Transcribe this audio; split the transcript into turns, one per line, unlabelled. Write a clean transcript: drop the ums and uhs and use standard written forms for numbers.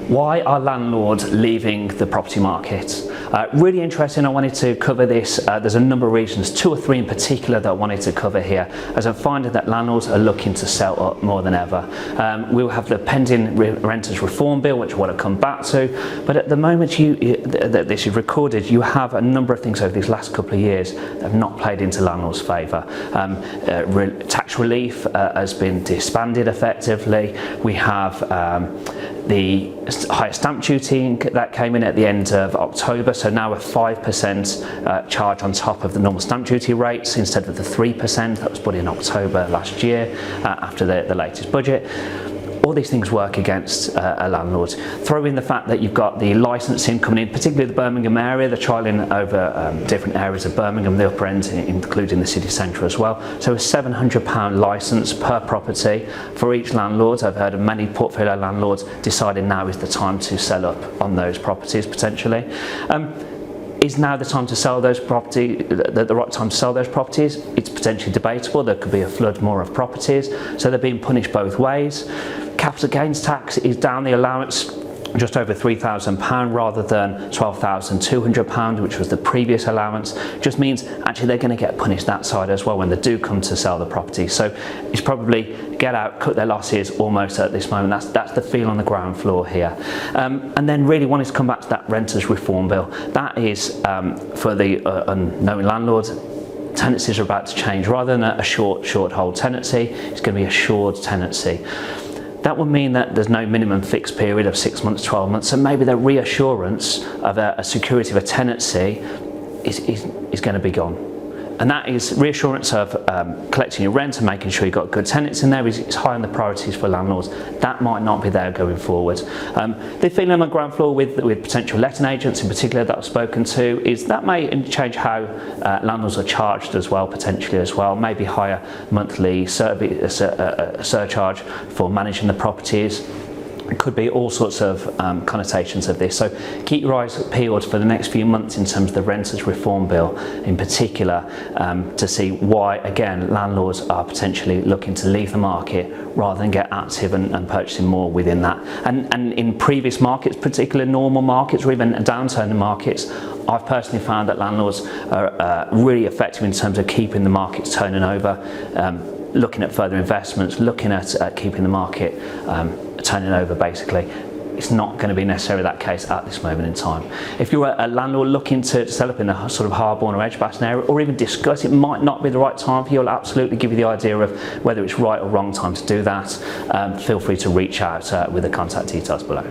Why are landlords leaving the property market? Really interesting. I wanted to cover this. There's a number of reasons, 2 or 3 in particular that I wanted to cover here, as I'm finding that landlords are looking to sell up more than ever. We'll have the pending Renters Reform Bill, which I want to come back to, but at the moment that this is recorded, you have a number of things over these last couple of years that have not played into landlords' favour. Tax relief has been disbanded effectively. We have the higher stamp duty that came in at the end of October, so now a 5% charge on top of the normal stamp duty rates instead of the 3% that was put in October last year after the latest budget. All these things work against a landlord. Throw in the fact that you've got the licensing coming in, particularly the Birmingham area. They're trialling over different areas of Birmingham, the upper end, including the city centre as well. So a £700 licence per property for each landlord. I've heard of many portfolio landlords deciding now is the time to sell up on those properties potentially. Is now the time to sell those properties, the right time to sell those properties? It's potentially debatable. There could be a flood more of properties, so they're being punished both ways. Capital gains tax is down the allowance just over £3,000 rather than £12,200, which was the previous allowance. Just means actually they're going to get punished that side as well when they do come to sell the property. So it's probably get out, cut their losses almost at this moment. That's the feel on the ground floor here. And then really wanted to come back to that Renters Reform Bill. That is for the unknowing landlords. Tenancies are about to change. Rather than a short hold tenancy, it's going to be a assured tenancy. That would mean that there's no minimum fixed period of 6 months, 12 months, so maybe the reassurance of a security of a tenancy is going to be gone. And that is reassurance of collecting your rent and making sure you've got good tenants in there is high on the priorities for landlords. That might not be there going forward. The feeling on the ground floor with potential letting agents in particular that I've spoken to is that may change how landlords are charged as well, potentially as well. Maybe higher monthly surcharge for managing the properties. It could be all sorts of connotations of this. So keep your eyes peeled for the next few months in terms of the Renters Reform Bill in particular to see why, again, landlords are potentially looking to leave the market rather than get active and purchasing more within that. And in previous markets, particularly normal markets or even a downturn in markets, I've personally found that landlords are really effective in terms of keeping the markets turning over, looking at further investments, looking at keeping the market turning over basically. It's not going to be necessarily that case at this moment in time. If you're a landlord looking to sell up in a sort of Harborne or Edgbaston area, or even discuss, it might not be the right time for you. I'll absolutely give you the idea of whether it's right or wrong time to do that. Feel free to reach out with the contact details below.